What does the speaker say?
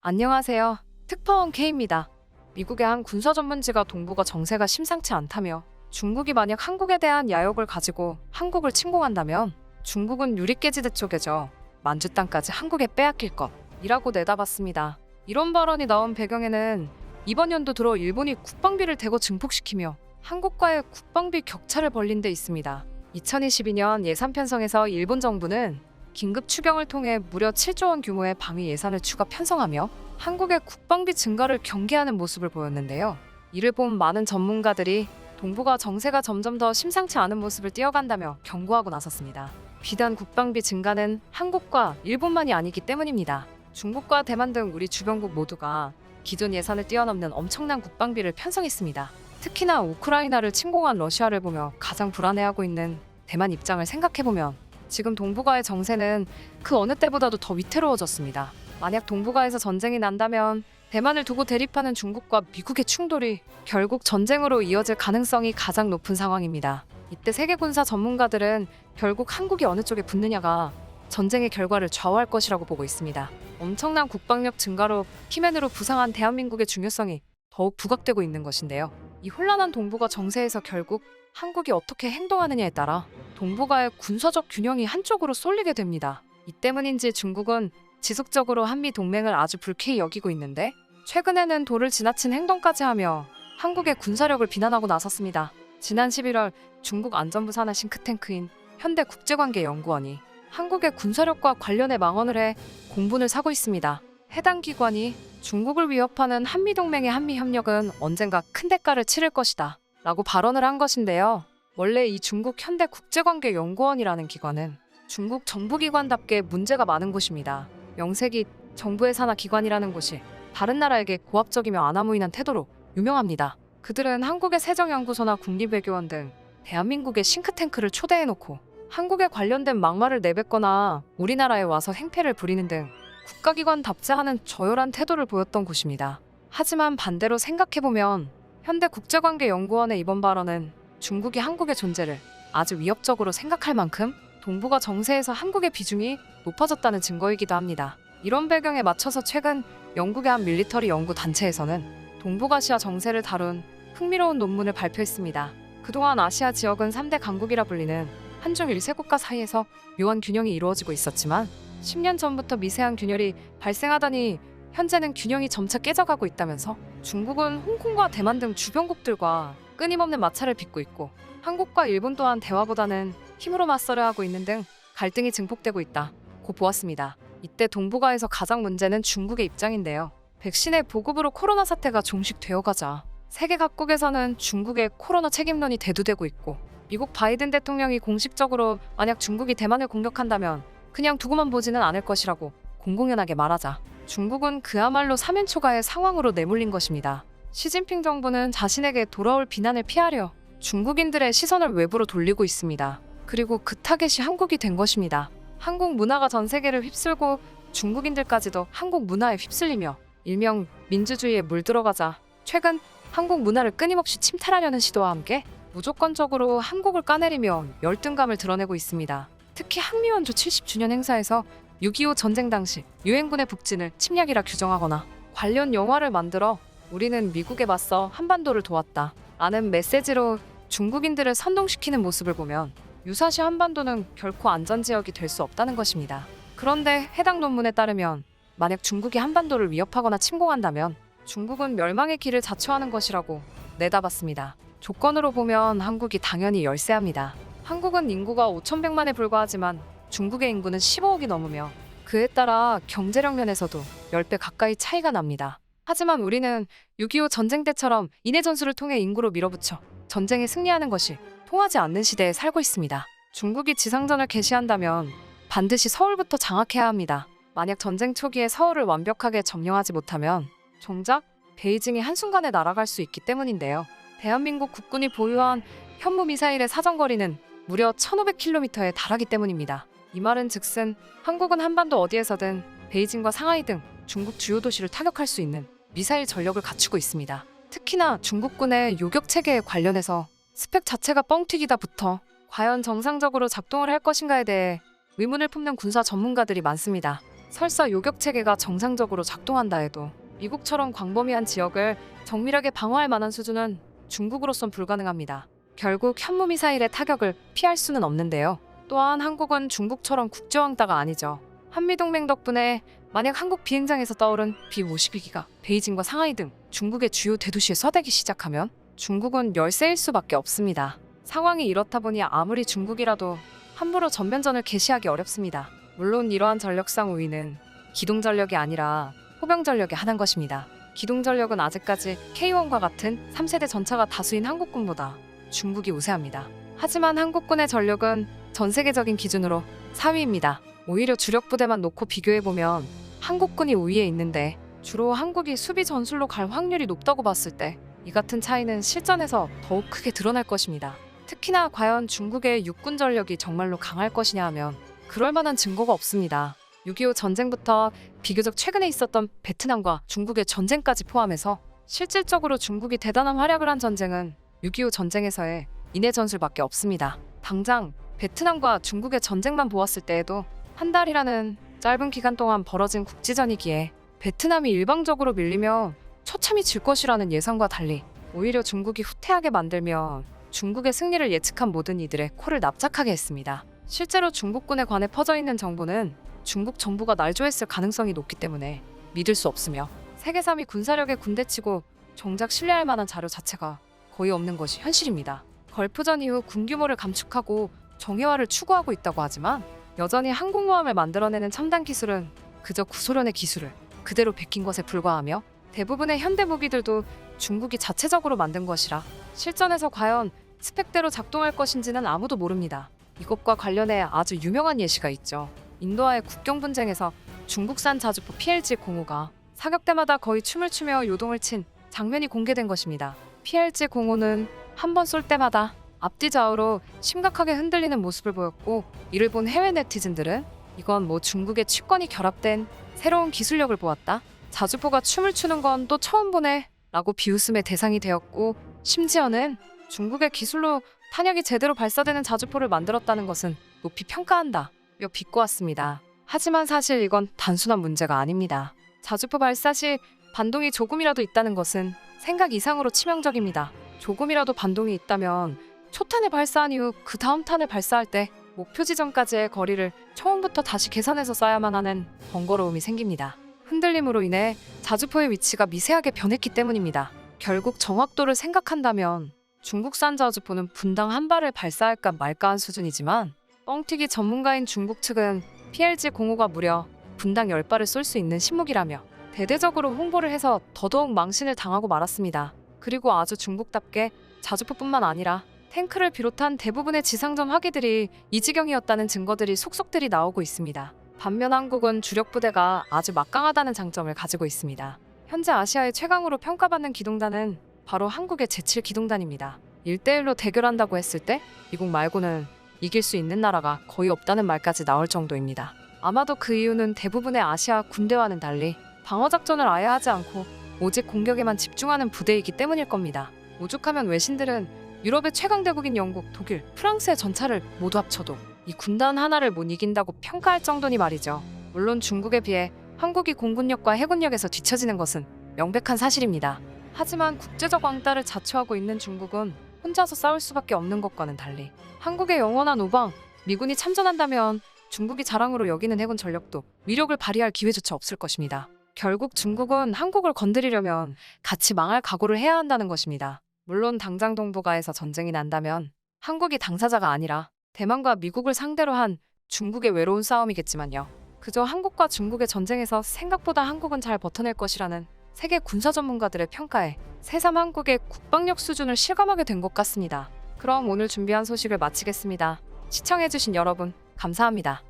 안녕하세요. 특파원 K입니다. 미국의 한 군사 전문지가 동북아 정세가 심상치 않다며 중국이 만약 한국에 대한 야욕을 가지고 한국을 침공한다면 중국은 유리깨지듯 쪼개져 만주 땅까지 한국에 빼앗길 것이라고 내다봤습니다. 이런 발언이 나온 배경에는 이번 연도 들어 일본이 국방비를 대거 증폭시키며 한국과의 국방비 격차를 벌린 데 있습니다. 2022년 예산 편성에서 일본 정부는 긴급 추경을 통해 무려 7조 원 규모의 방위 예산을 추가 편성하며 한국의 국방비 증가를 경계하는 모습을 보였는데요. 이를 본 많은 전문가들이 동북아 정세가 점점 더 심상치 않은 모습을 띄어간다며 경고하고 나섰습니다. 비단 국방비 증가는 한국과 일본만이 아니기 때문입니다. 중국과 대만 등 우리 주변국 모두가 기존 예산을 뛰어넘는 엄청난 국방비를 편성했습니다. 특히나 우크라이나를 침공한 러시아를 보며 가장 불안해하고 있는 대만 입장을 생각해보면 지금 동북아의 정세는 그 어느 때보다도 더 위태로워졌습니다. 만약 동북아에서 전쟁이 난다면 대만을 두고 대립하는 중국과 미국의 충돌이 결국 전쟁으로 이어질 가능성이 가장 높은 상황입니다. 이때 세계 군사 전문가들은 결국 한국이 어느 쪽에 붙느냐가 전쟁의 결과를 좌우할 것이라고 보고 있습니다. 엄청난 국방력 증가로 키맨으로 부상한 대한민국의 중요성이 더욱 부각되고 있는 것인데요. 이 혼란한 동북아 정세에서 결국 한국이 어떻게 행동하느냐에 따라 동북아의 군사적 균형이 한쪽으로 쏠리게 됩니다. 이 때문인지 중국은 지속적으로 한미 동맹을 아주 불쾌히 여기고 있는데 최근에는 도를 지나친 행동까지 하며 한국의 군사력을 비난하고 나섰습니다. 지난 11월 중국 안전부 산하 싱크탱크인 현대국제관계연구원이 한국의 군사력과 관련해 망언을 해 공분을 사고 있습니다. 해당 기관이 중국을 위협하는 한미동맹의 한미협력은 언젠가 큰 대가를 치를 것이다 라고 발언을 한 것인데요. 원래 이 중국 현대국제관계연구원이라는 기관은 중국 정부기관답게 문제가 많은 곳입니다. 명색이 정부의 산하 기관이라는 곳이 다른 나라에게 고압적이며 아나무인한 태도로 유명합니다. 그들은 한국의 세정연구소나 국립외교원 등 대한민국의 싱크탱크를 초대해놓고 한국에 관련된 막말을 내뱉거나 우리나라에 와서 행패를 부리는 등 국가기관답지 않은 저열한 태도를 보였던 곳입니다. 하지만 반대로 생각해보면 현대국제관계연구원의 이번 발언은 중국이 한국의 존재를 아주 위협적으로 생각할 만큼 동북아 정세에서 한국의 비중이 높아졌다는 증거이기도 합니다. 이런 배경에 맞춰서 최근 영국의 한 밀리터리 연구 단체에서는 동북아시아 정세를 다룬 흥미로운 논문을 발표했습니다. 그동안 아시아 지역은 3대 강국이라 불리는 한중일 세 국가 사이에서 묘한 균형이 이루어지고 있었지만 10년 전부터 미세한 균열이 발생하더니 현재는 균형이 점차 깨져가고 있다면서 중국은 홍콩과 대만 등 주변국들과 끊임없는 마찰을 빚고 있고 한국과 일본 또한 대화보다는 힘으로 맞서려 하고 있는 등 갈등이 증폭되고 있다고 보았습니다. 이때 동북아에서 가장 문제는 중국의 입장인데요. 백신의 보급으로 코로나 사태가 종식되어가자 세계 각국에서는 중국의 코로나 책임론이 대두되고 있고 미국 바이든 대통령이 공식적으로 만약 중국이 대만을 공격한다면 그냥 두고만 보지는 않을 것이라고 공공연하게 말하자 중국은 그야말로 사면초가의 상황으로 내몰린 것입니다. 시진핑 정부는 자신에게 돌아올 비난을 피하려 중국인들의 시선을 외부로 돌리고 있습니다. 그리고 그 타겟이 한국이 된 것입니다. 한국 문화가 전 세계를 휩쓸고 중국인들까지도 한국 문화에 휩쓸리며 일명 민주주의에 물들어가자 최근 한국 문화를 끊임없이 침탈하려는 시도와 함께 무조건적으로 한국을 까내리며 열등감을 드러내고 있습니다. 특히 한미원조 70주년 행사에서 6.25 전쟁 당시 유엔군의 북진을 침략이라 규정하거나 관련 영화를 만들어 우리는 미국에 맞서 한반도를 도왔다 라는 메시지로 중국인들을 선동시키는 모습을 보면 유사시 한반도는 결코 안전지역이 될 수 없다는 것입니다. 그런데 해당 논문에 따르면 만약 중국이 한반도를 위협하거나 침공한다면 중국은 멸망의 길을 자초하는 것이라고 내다봤습니다. 조건으로 보면 한국이 당연히 열세합니다. 한국은 인구가 5,100만에 불과하지만 중국의 인구는 15억이 넘으며 그에 따라 경제력 면에서도 10배 가까이 차이가 납니다. 하지만 우리는 6.25 전쟁 때처럼 인해 전술을 통해 인구로 밀어붙여 전쟁에 승리하는 것이 통하지 않는 시대에 살고 있습니다. 중국이 지상전을 개시한다면 반드시 서울부터 장악해야 합니다. 만약 전쟁 초기에 서울을 완벽하게 점령하지 못하면 정작 베이징이 한순간에 날아갈 수 있기 때문인데요. 대한민국 국군이 보유한 현무 미사일의 사정거리는 무려 1,500km에 달하기 때문입니다. 이 말은 즉슨 한국은 한반도 어디에서든 베이징과 상하이 등 중국 주요 도시를 타격할 수 있는 미사일 전력을 갖추고 있습니다. 특히나 중국군의 요격 체계에 관련해서 스펙 자체가 뻥튀기다부터 과연 정상적으로 작동을 할 것인가에 대해 의문을 품는 군사 전문가들이 많습니다. 설사 요격 체계가 정상적으로 작동한다 해도 미국처럼 광범위한 지역을 정밀하게 방어할 만한 수준은 중국으로선 불가능합니다. 결국 현무미사일의 타격을 피할 수는 없는데요. 또한 한국은 중국처럼 국제왕따가 아니죠. 한미동맹 덕분에 만약 한국 비행장에서 떠오른 B-52기가 베이징과 상하이 등 중국의 주요 대도시에 서대기 시작하면 중국은 열세일 수밖에 없습니다. 상황이 이렇다 보니 아무리 중국이라도 함부로 전면전을 개시하기 어렵습니다. 물론 이러한 전력상 우위는 기동전력이 아니라 포병전력에 한한 것입니다. 기동전력은 아직까지 K1과 같은 3세대 전차가 다수인 한국군보다 중국이 우세합니다. 하지만 한국군의 전력은 전 세계적인 기준으로 4위입니다. 오히려 주력 부대만 놓고 비교해보면 한국군이 우위에 있는데 주로 한국이 수비 전술로 갈 확률이 높다고 봤을 때 이 같은 차이는 실전에서 더욱 크게 드러날 것입니다. 특히나 과연 중국의 육군 전력이 정말로 강할 것이냐 하면 그럴 만한 증거가 없습니다. 6.25 전쟁부터 비교적 최근에 있었던 베트남과 중국의 전쟁까지 포함해서 실질적으로 중국이 대단한 활약을 한 전쟁은 6.25 전쟁에서의 인해 전술밖에 없습니다. 당장 베트남과 중국의 전쟁만 보았을 때에도 한 달이라는 짧은 기간 동안 벌어진 국지전이기에 베트남이 일방적으로 밀리며 처참히 질 것이라는 예상과 달리 오히려 중국이 후퇴하게 만들며 중국의 승리를 예측한 모든 이들의 코를 납작하게 했습니다. 실제로 중국군에 관해 퍼져있는 정보는 중국 정부가 날조했을 가능성이 높기 때문에 믿을 수 없으며 세계 3위 군사력의 군대치고 정작 신뢰할 만한 자료 자체가 거의 없는 것이 현실입니다. 걸프전 이후 군 규모를 감축하고 정예화를 추구하고 있다고 하지만 여전히 항공모함을 만들어내는 첨단 기술은 그저 구소련의 기술을 그대로 베낀 것에 불과하며 대부분의 현대 무기들도 중국이 자체적으로 만든 것이라 실전에서 과연 스펙대로 작동할 것인지는 아무도 모릅니다. 이것과 관련해 아주 유명한 예시가 있죠. 인도와의 국경 분쟁에서 중국산 자주포 PLG-05가 사격대마다 거의 춤을 추며 요동을 친 장면이 공개된 것입니다. PLG-05는 한 번 쏠 때마다 앞뒤 좌우로 심각하게 흔들리는 모습을 보였고 이를 본 해외 네티즌들은 이건 뭐 중국의 취권이 결합된 새로운 기술력을 보았다. 자주포가 춤을 추는 건 또 처음 보네 라고 비웃음의 대상이 되었고 심지어는 중국의 기술로 탄약이 제대로 발사되는 자주포를 만들었다는 것은 높이 평가한다 며 비꼬았습니다. 하지만 사실 이건 단순한 문제가 아닙니다. 자주포 발사 시 반동이 조금이라도 있다는 것은 생각 이상으로 치명적입니다. 조금이라도 반동이 있다면 초탄을 발사한 이후 그 다음 탄을 발사할 때 목표 지점까지의 거리를 처음부터 다시 계산해서 쏴야만 하는 번거로움이 생깁니다. 흔들림으로 인해 자주포의 위치가 미세하게 변했기 때문입니다. 결국 정확도를 생각한다면 중국산 자주포는 분당 한 발을 발사할까 말까한 수준이지만 뻥튀기 전문가인 중국 측은 PLG-05가 무려 분당 10발을 쏠 수 있는 신무기라며 대대적으로 홍보를 해서 더더욱 망신을 당하고 말았습니다. 그리고 아주 중국답게 자주포뿐만 아니라 탱크를 비롯한 대부분의 지상전 화기들이 이 지경이었다는 증거들이 속속들이 나오고 있습니다. 반면 한국은 주력 부대가 아주 막강하다는 장점을 가지고 있습니다. 현재 아시아의 최강으로 평가받는 기동단은 바로 한국의 제7 기동단입니다. 1대1로 대결한다고 했을 때 미국 말고는 이길 수 있는 나라가 거의 없다는 말까지 나올 정도입니다. 아마도 그 이유는 대부분의 아시아 군대와는 달리 방어작전을 아예 하지 않고 오직 공격에만 집중하는 부대이기 때문일 겁니다. 오죽하면 외신들은 유럽의 최강대국인 영국, 독일, 프랑스의 전차를 모두 합쳐도 이 군단 하나를 못 이긴다고 평가할 정도니 말이죠. 물론 중국에 비해 한국이 공군력과 해군력에서 뒤처지는 것은 명백한 사실입니다. 하지만 국제적 왕따를 자초하고 있는 중국은 혼자서 싸울 수밖에 없는 것과는 달리 한국의 영원한 우방, 미군이 참전한다면 중국이 자랑으로 여기는 해군 전력도 위력을 발휘할 기회조차 없을 것입니다. 결국 중국은 한국을 건드리려면 같이 망할 각오를 해야 한다는 것입니다. 물론 당장 동북아에서 전쟁이 난다면 한국이 당사자가 아니라 대만과 미국을 상대로 한 중국의 외로운 싸움이겠지만요. 그저 한국과 중국의 전쟁에서 생각보다 한국은 잘 버텨낼 것이라는 세계 군사 전문가들의 평가에 새삼 한국의 국방력 수준을 실감하게 된 것 같습니다. 그럼 오늘 준비한 소식을 마치겠습니다. 시청해주신 여러분 감사합니다.